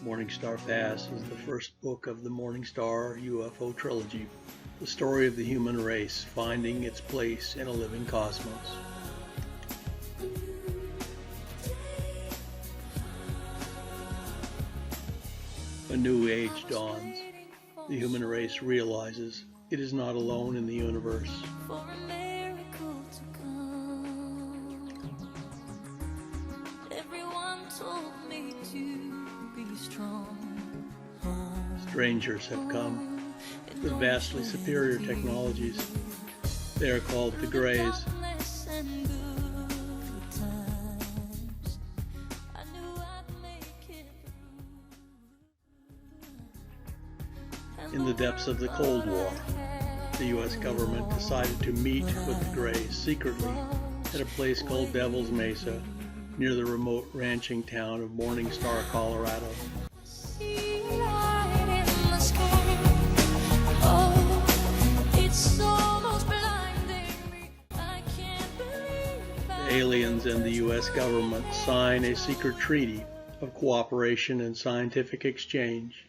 Morningstar Pass is the first book of the Morningstar UFO trilogy, the story of the human race finding its place in a living cosmos. A new age dawns. The human race realizes it is not alone in the universe. Strangers have come with vastly superior technologies. They are called the Greys. In the depths of the Cold War, the U.S. government decided to meet with the Greys secretly at a place called Devil's Mesa, near the remote ranching town of Morningstar, Colorado. The aliens and the U.S. government sign a secret treaty of cooperation and scientific exchange.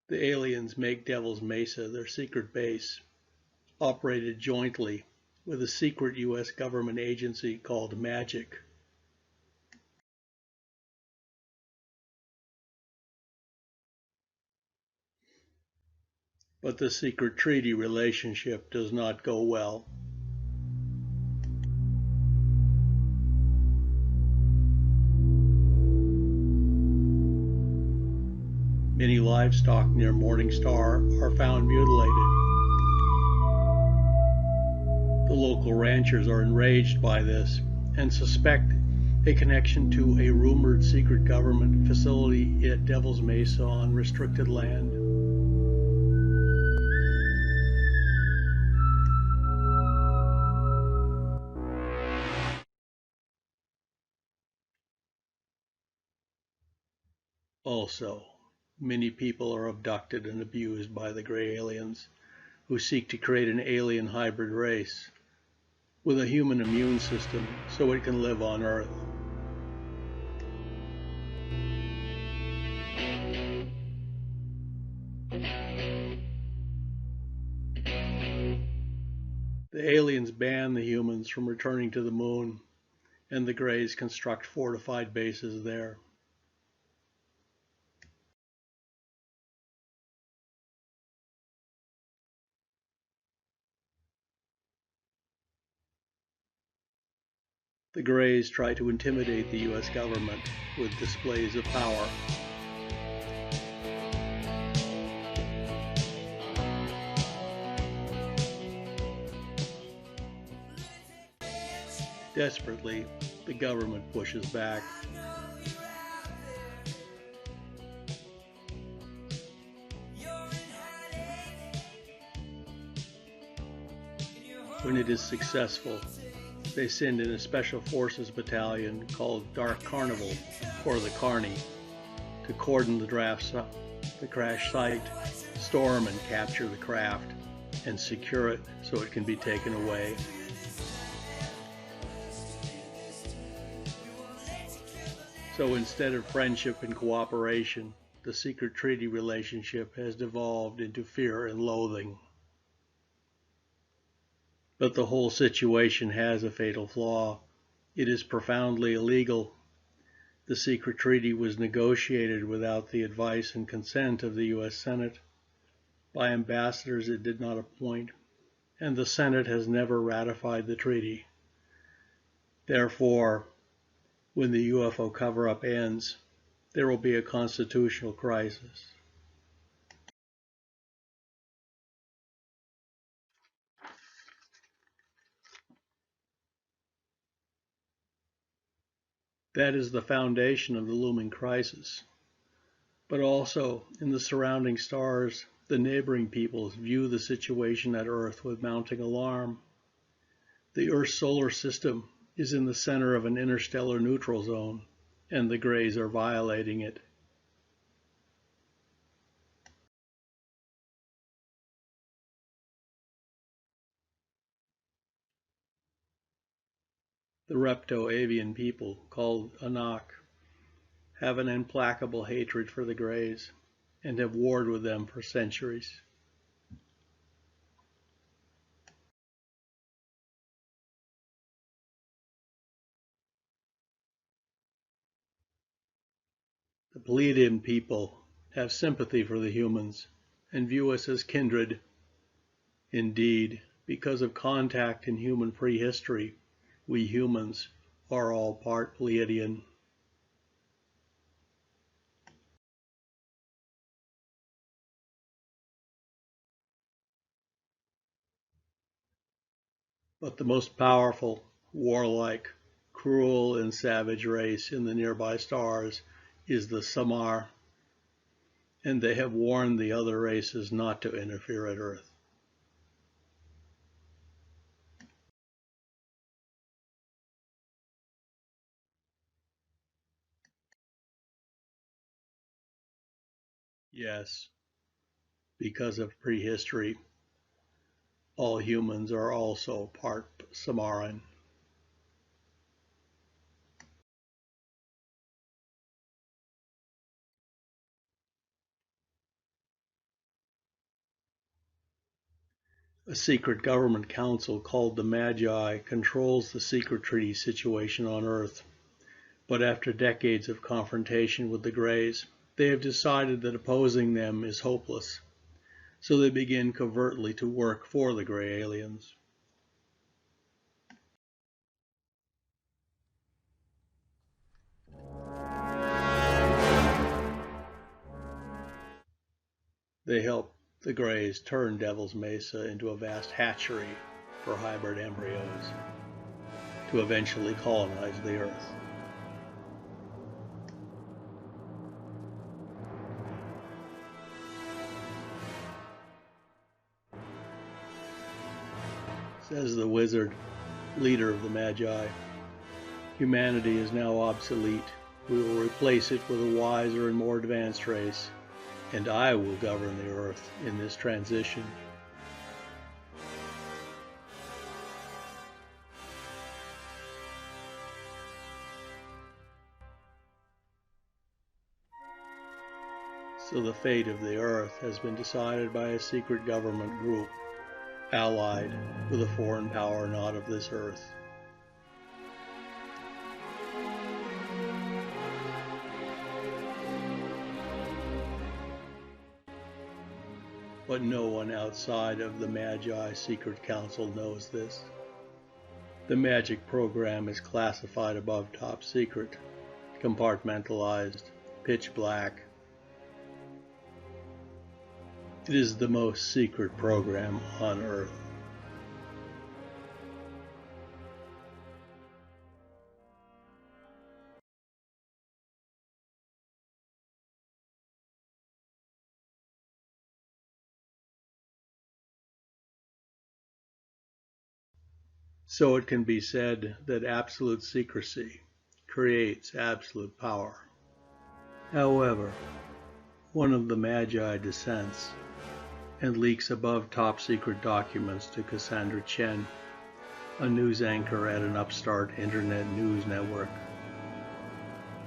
The aliens make Devil's Mesa their secret base, operated jointly with a secret U.S. government agency called MAGIC. But the secret treaty relationship does not go well. Many livestock near Morningstar are found mutilated. The local ranchers are enraged by this and suspect a connection to a rumored secret government facility at Devil's Mesa on restricted land. Also, many people are abducted and abused by the gray aliens, who seek to create an alien hybrid race with a human immune system so it can live on Earth. The aliens ban the humans from returning to the moon, and the Greys construct fortified bases there. The Greys try to intimidate the U.S. government with displays of power. Desperately, the government pushes back. When it is successful, they send in a special forces battalion called Dark Carnival, or the Carney, to cordon the crash site, storm and capture the craft, and secure it so it can be taken away. So instead of friendship and cooperation, the secret treaty relationship has devolved into fear and loathing. But the whole situation has a fatal flaw. It is profoundly illegal. The secret treaty was negotiated without the advice and consent of the U.S. Senate, by ambassadors it did not appoint, and the Senate has never ratified the treaty. Therefore, when the UFO cover-up ends, there will be a constitutional crisis. That is the foundation of the looming crisis. But also, in the surrounding stars, the neighboring peoples view the situation at Earth with mounting alarm. The Earth's solar system is in the center of an interstellar neutral zone, and the Greys are violating it. The repto-avian people, called Anak, have an implacable hatred for the Greys and have warred with them for centuries. The Pleiadian people have sympathy for the humans and view us as kindred. Indeed, because of contact in human prehistory, we humans are all part Pleiadian. But the most powerful, warlike, cruel, and savage race in the nearby stars is the Samar, and they have warned the other races not to interfere at Earth. Yes, because of prehistory, all humans are also part Samaran. A secret government council called the Magi controls the secret treaty situation on Earth. But after decades of confrontation with the Greys, they have decided that opposing them is hopeless. So they begin covertly to work for the Grey aliens. They help the Greys turn Devil's Mesa into a vast hatchery for hybrid embryos to eventually colonize the Earth. Says the wizard, leader of the Magi, humanity is now obsolete. We will replace it with a wiser and more advanced race, and I will govern the Earth in this transition. So the fate of the Earth has been decided by a secret government group allied with a foreign power not of this Earth. But no one outside of the Magi Secret Council knows this. The magic program is classified above top secret, compartmentalized, pitch black. It is the most secret program on Earth. So it can be said that absolute secrecy creates absolute power. However, one of the Magi dissents and leaks above top secret documents to Cassandra Chen, a news anchor at an upstart internet news network.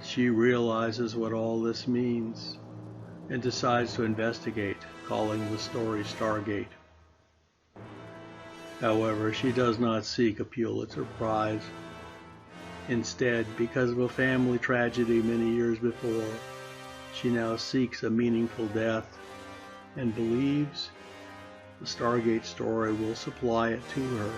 She realizes what all this means and decides to investigate, calling the story Stargate. However, she does not seek a Pulitzer Prize. Instead, because of a family tragedy many years before, she now seeks a meaningful death and believes the Stargate story will supply it to her.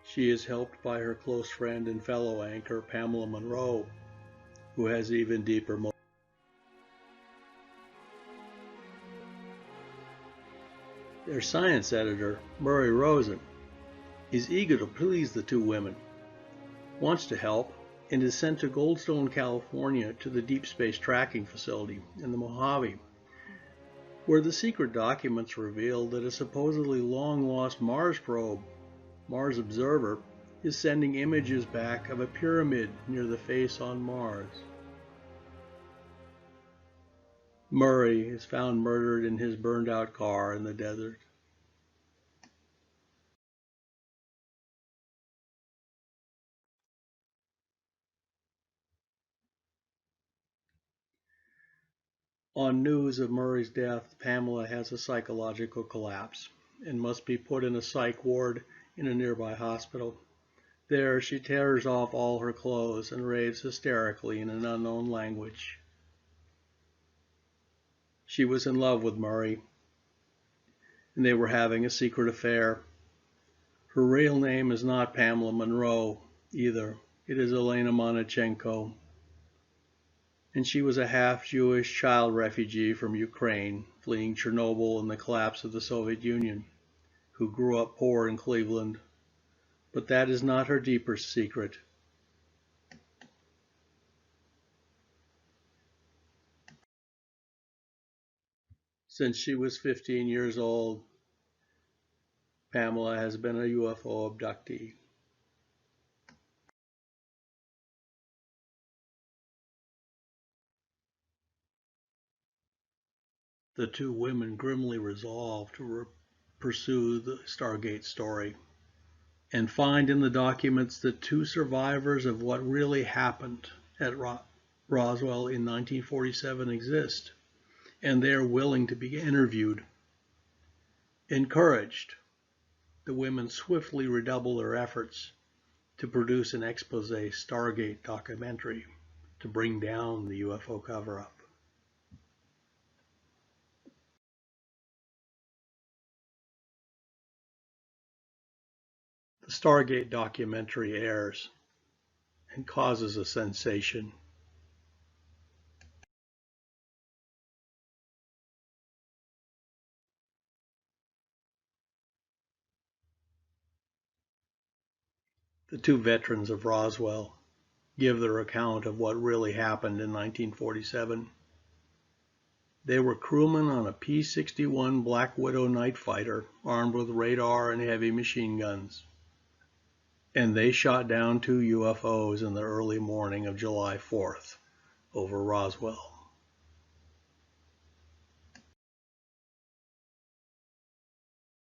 She is helped by her close friend and fellow anchor, Pamela Monroe, who has even deeper motives. Their science editor, Murray Rosen, is eager to please the two women, wants to help, and is sent to Goldstone, California to the Deep Space Tracking Facility in the Mojave, where the secret documents reveal that a supposedly long-lost Mars probe, Mars Observer, is sending images back of a pyramid near the face on Mars. Murray is found murdered in his burned-out car in the desert. On news of Murray's death, Pamela has a psychological collapse and must be put in a psych ward in a nearby hospital. There, she tears off all her clothes and raves hysterically in an unknown language. She was in love with Murray, and they were having a secret affair. Her real name is not Pamela Monroe either. It is Elena Monachenko, and she was a half-Jewish child refugee from Ukraine, fleeing Chernobyl and the collapse of the Soviet Union, who grew up poor in Cleveland. But that is not her deepest secret. Since she was 15 years old, Pamela has been a UFO abductee. The two women grimly resolve to pursue the Stargate story and find in the documents that two survivors of what really happened at Roswell in 1947 exist, and they are willing to be interviewed. Encouraged, the women swiftly redouble their efforts to produce an expose Stargate documentary to bring down the UFO cover-up. The Stargate documentary airs and causes a sensation. The two veterans of Roswell give their account of what really happened in 1947. They were crewmen on a P-61 Black Widow night fighter armed with radar and heavy machine guns, and they shot down two UFOs in the early morning of July 4th over Roswell.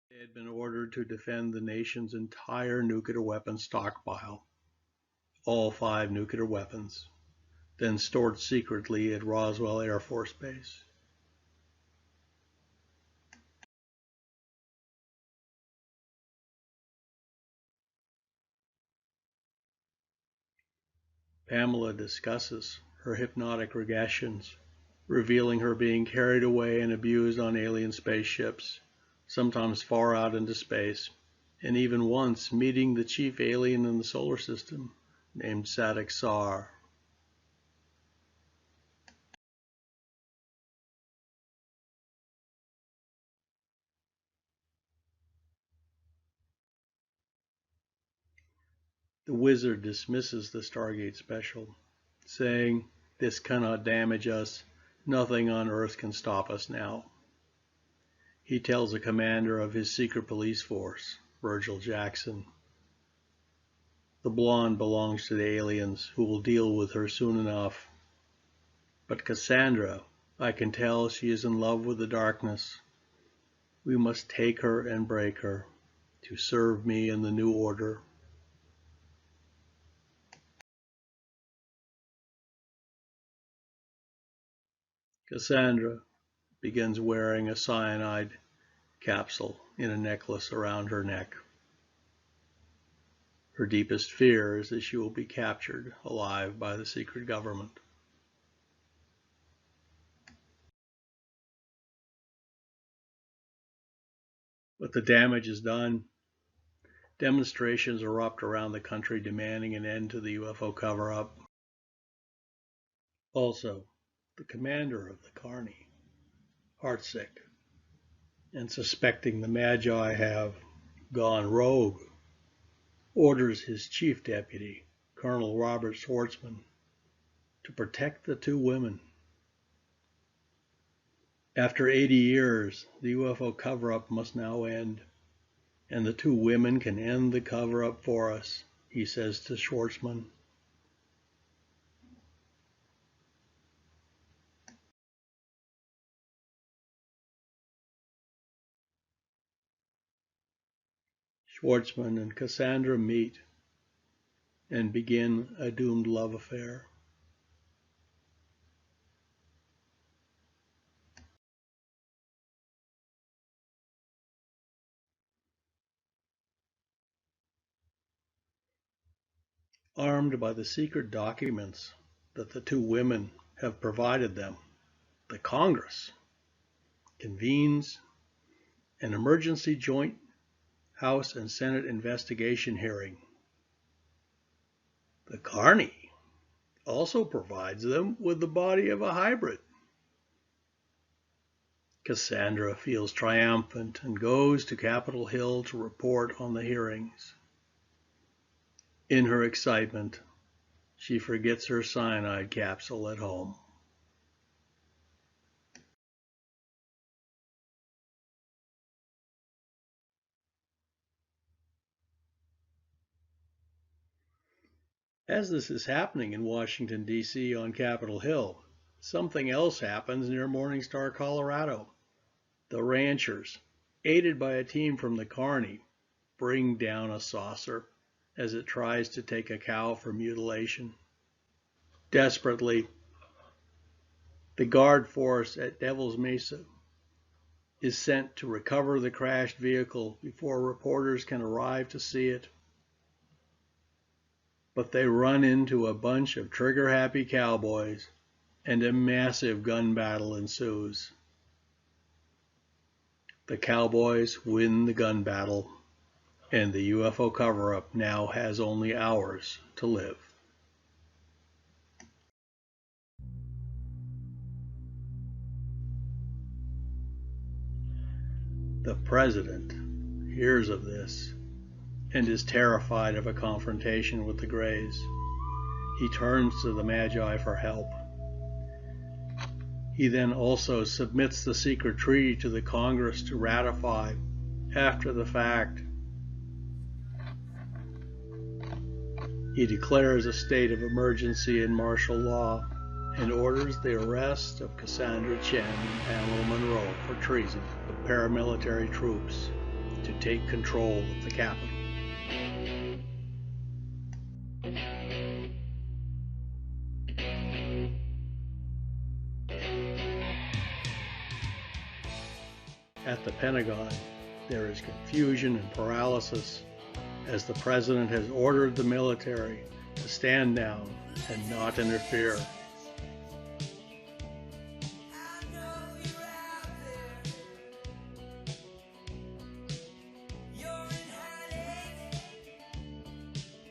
They had been ordered to defend the nation's entire nuclear weapons stockpile, all 5 nuclear weapons, then stored secretly at Roswell Air Force Base. Pamela discusses her hypnotic regressions, revealing her being carried away and abused on alien spaceships, sometimes far out into space, and even once meeting the chief alien in the solar system, named Sadak Sar. The wizard dismisses the Stargate special, saying, "This cannot damage us. Nothing on Earth can stop us now." He tells the commander of his secret police force, Virgil Jackson, the blonde belongs to the aliens, who will deal with her soon enough. But Cassandra, I can tell she is in love with the darkness. We must take her and break her to serve me in the new order. Cassandra begins wearing a cyanide capsule in a necklace around her neck. Her deepest fear is that she will be captured alive by the secret government. But the damage is done. Demonstrations erupt around the country demanding an end to the UFO cover-up. Also, the commander of the Carney, heartsick and suspecting the Magi have gone rogue, orders his chief deputy, Colonel Robert Schwartzman, to protect the two women. After 80 years, the UFO cover-up must now end, and the two women can end the cover-up for us, he says to Schwartzman. Schwartzman and Cassandra meet and begin a doomed love affair. Armed by the secret documents that the two women have provided them, the Congress convenes an emergency joint House and Senate investigation hearing. The Carney also provides them with the body of a hybrid. Cassandra feels triumphant and goes to Capitol Hill to report on the hearings. In her excitement, she forgets her cyanide capsule at home. As this is happening in Washington, D.C. on Capitol Hill, something else happens near Morningstar, Colorado. The ranchers, aided by a team from the Carney, bring down a saucer as it tries to take a cow for mutilation. Desperately, the guard force at Devil's Mesa is sent to recover the crashed vehicle before reporters can arrive to see it. But they run into a bunch of trigger-happy cowboys, and a massive gun battle ensues. The cowboys win the gun battle, and the UFO cover-up now has only hours to live. The president hears of this and is terrified of a confrontation with the Greys. He turns to the Magi for help. He then also submits the secret treaty to the Congress to ratify after the fact. He declares a state of emergency and martial law and orders the arrest of Cassandra, Chen, and Pamela Monroe for treason of paramilitary troops to take control of the Capitol. At the Pentagon, there is confusion and paralysis as the president has ordered the military to stand down and not interfere.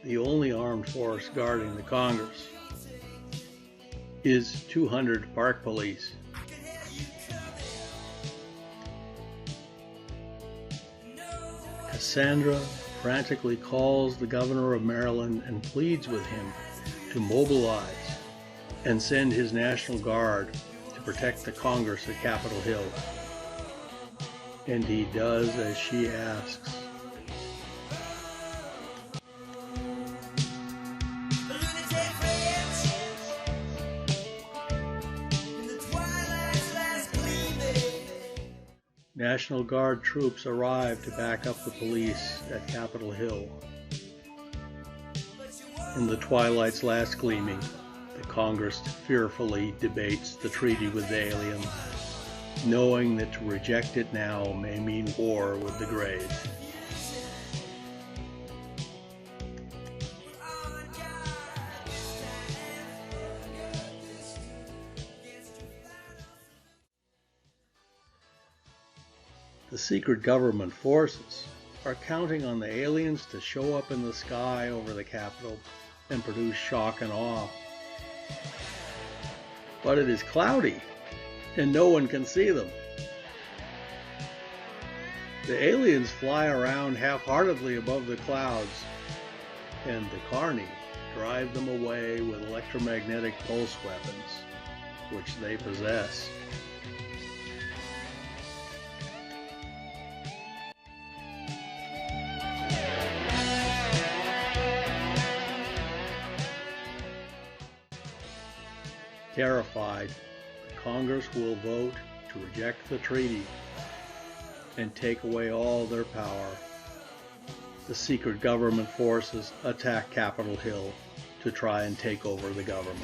The only armed force guarding the Congress is 200 park police. Cassandra frantically calls the governor of Maryland and pleads with him to mobilize and send his National Guard to protect the Congress at Capitol Hill. And he does as she asks. National Guard troops arrive to back up the police at Capitol Hill. In the twilight's last gleaming, the Congress fearfully debates the treaty with the aliens, knowing that to reject it now may mean war with the Greys. The secret government forces are counting on the aliens to show up in the sky over the Capitol and produce shock and awe. But it is cloudy, and no one can see them. The aliens fly around half-heartedly above the clouds, and the Carney drive them away with electromagnetic pulse weapons, which they possess. Terrified, the Congress will vote to reject the treaty and take away all their power. the secret government forces attack Capitol Hill to try and take over the government.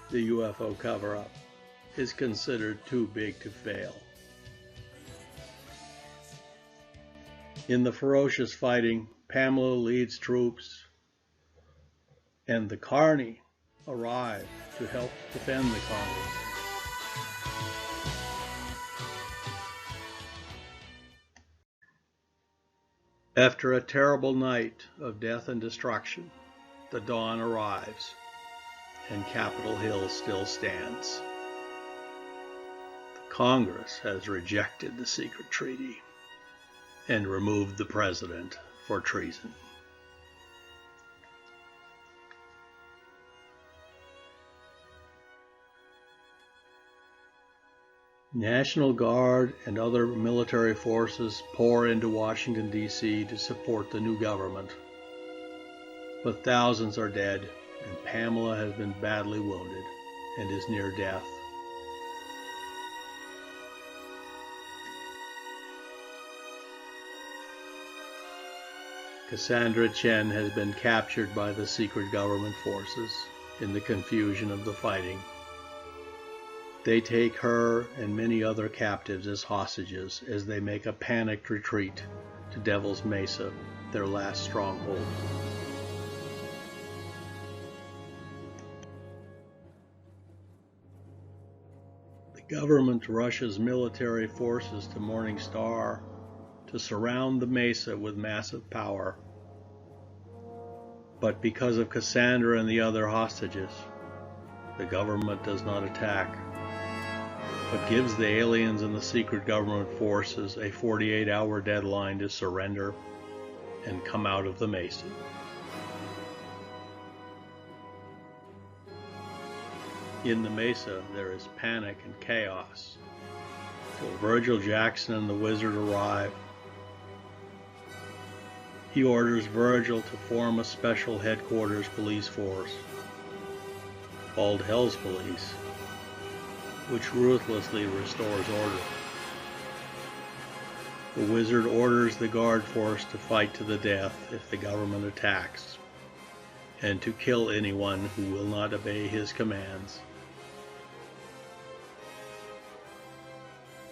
The UFO cover-up is considered too big to fail. In the ferocious fighting, Pamela leads troops, and the Carney arrive to help defend the Congress. After a terrible night of death and destruction, the dawn arrives, and Capitol Hill still stands. The Congress has rejected the secret treaty and removed the president for treason. National Guard and other military forces pour into Washington, D.C. to support the new government. But thousands are dead, and Pamela has been badly wounded and is near death. Cassandra Chen has been captured by the secret government forces in the confusion of the fighting. They take her and many other captives as hostages as they make a panicked retreat to Devil's Mesa, their last stronghold. The government rushes military forces to Morningstar to surround the mesa with massive power. But because of Cassandra and the other hostages, the government does not attack, but gives the aliens and the secret government forces a 48-hour deadline to surrender and come out of the mesa. In the mesa, there is panic and chaos till Virgil Jackson and the wizard arrive. He orders Virgil to form a special headquarters police force called Hell's Police, which ruthlessly restores order. The wizard orders the guard force to fight to the death if the government attacks, and to kill anyone who will not obey his commands.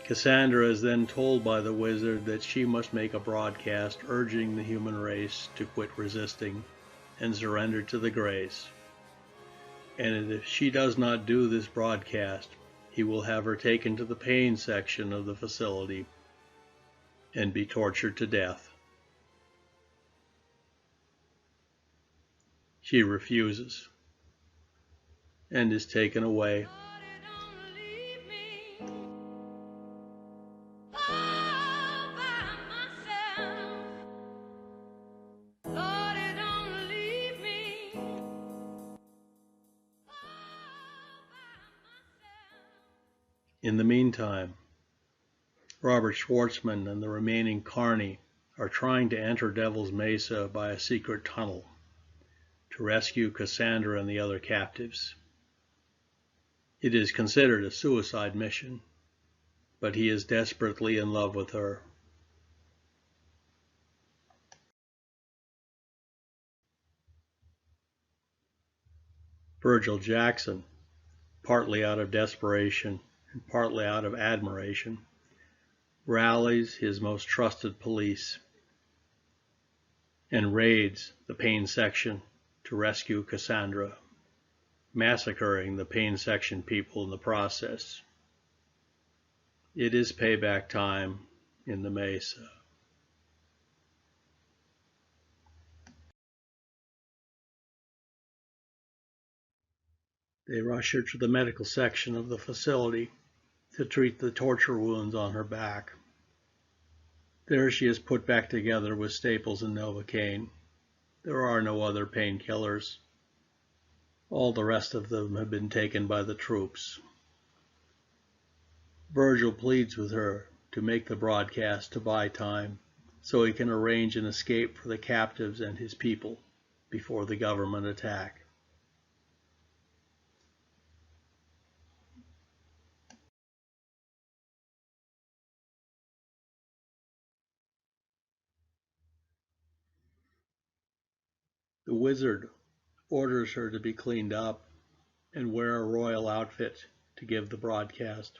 Cassandra is then told by the wizard that she must make a broadcast urging the human race to quit resisting and surrender to the grace. And if she does not do this broadcast, he will have her taken to the pain section of the facility and be tortured to death. She refuses and is taken away. In the meantime, Robert Schwartzman and the remaining Carney are trying to enter Devil's Mesa by a secret tunnel to rescue Cassandra and the other captives. It is considered a suicide mission, but he is desperately in love with her. Virgil Jackson, partly out of desperation and partly out of admiration, rallies his most trusted police and raids the pain section to rescue Cassandra, massacring the pain section people in the process. It is payback time in the Mesa. They rush her to the medical section of the facility to treat the torture wounds on her back. There she is put back together with staples and Novocaine. There are no other painkillers. All the rest of them have been taken by the troops. Virgil pleads with her to make the broadcast to buy time so he can arrange an escape for the captives and his people. before the government attack. The wizard orders her to be cleaned up and wear a royal outfit to give the broadcast.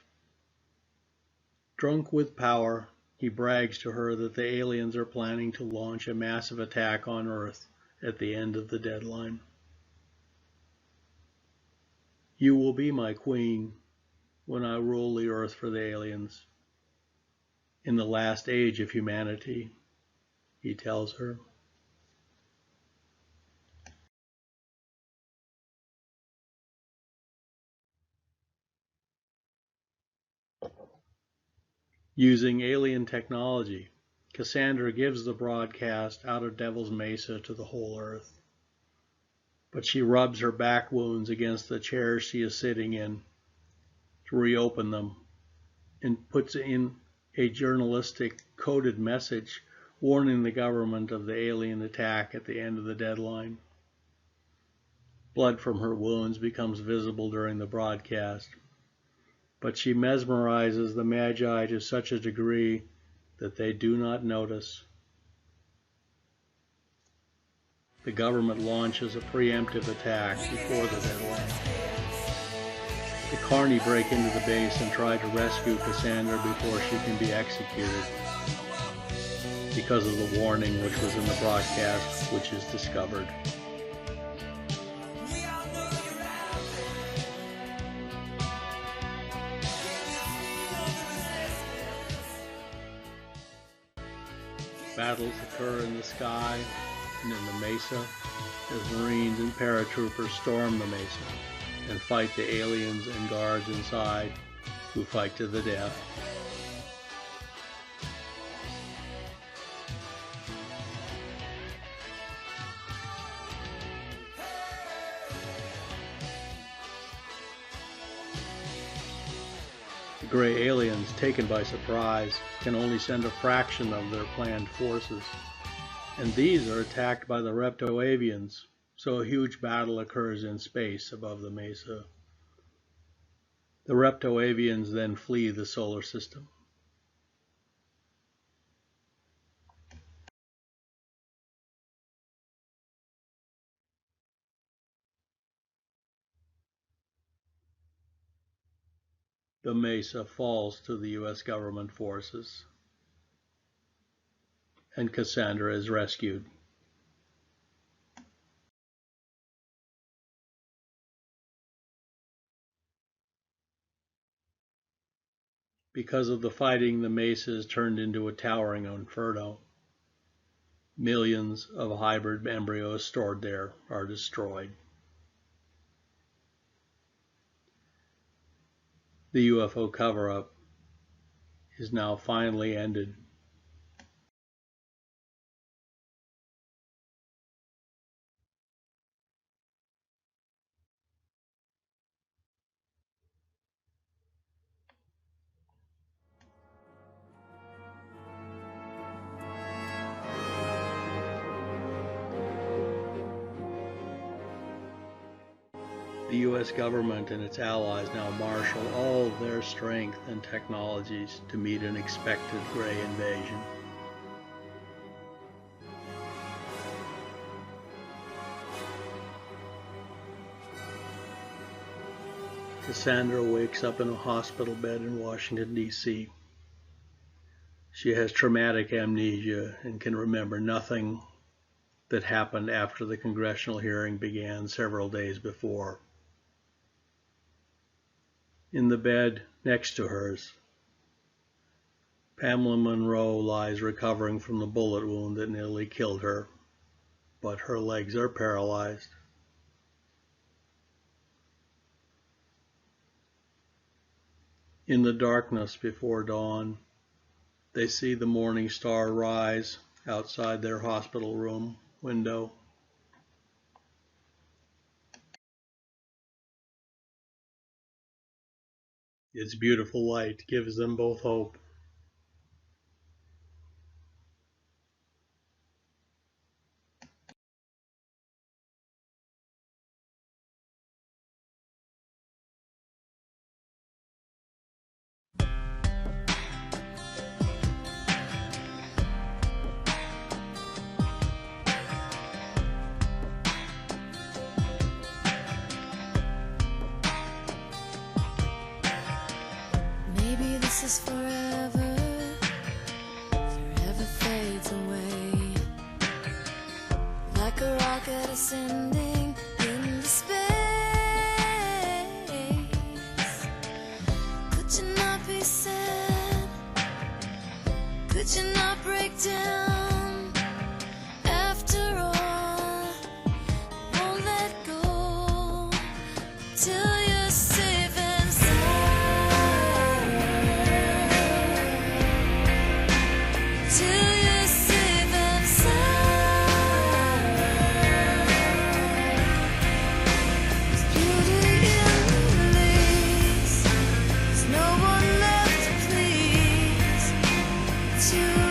Drunk with power, he brags to her that the aliens are planning to launch a massive attack on Earth at the end of the deadline. You will be my queen when I rule the Earth for the aliens. In the last age of humanity, he tells her. Using alien technology, Cassandra gives the broadcast out of Devil's Mesa to the whole Earth. But she rubs her back wounds against the chair she is sitting in to reopen them and puts in a journalistic coded message warning the government of the alien attack at the end of the deadline. Blood from her wounds becomes visible during the broadcast, but she mesmerizes the Magi to such a degree that they do not notice. The government launches a preemptive attack before the deadline. The Carney break into the base and try to rescue Cassandra before she can be executed because of the warning which was in the broadcast, which is discovered. Battles occur in the sky and in the mesa as Marines and paratroopers storm the mesa and fight the aliens and guards inside, who fight to the death. The gray aliens, taken by surprise, can only send a fraction of their planned forces, and these are attacked by the Repto-Avians, so a huge battle occurs in space above the mesa. The Repto-Avians then flee the solar system. The mesa falls to the U.S. government forces, and Cassandra is rescued. Because of the fighting, the mesa is turned into a towering inferno. Millions of hybrid embryos stored there are destroyed. The UFO cover-up is now finally ended. The U.S. government and its allies now marshal all of their strength and technologies to meet an expected gray invasion. Cassandra wakes up in a hospital bed in Washington, D.C. She has traumatic amnesia and can remember nothing that happened after the congressional hearing began several days before. In the bed next to hers, Pamela Monroe lies recovering from the bullet wound that nearly killed her, but her legs are paralyzed. In the darkness before dawn, they see the Morningstar rise outside their hospital room window. Its beautiful light gives them both hope. lasts forever, forever fades away, like a rocket ascending into space. Could you not be sad? Could you not break down? After all, won't let go till you're safe and sound. Till you're safe and sound. There's beauty in the leaves. There's no one left to please. It's you.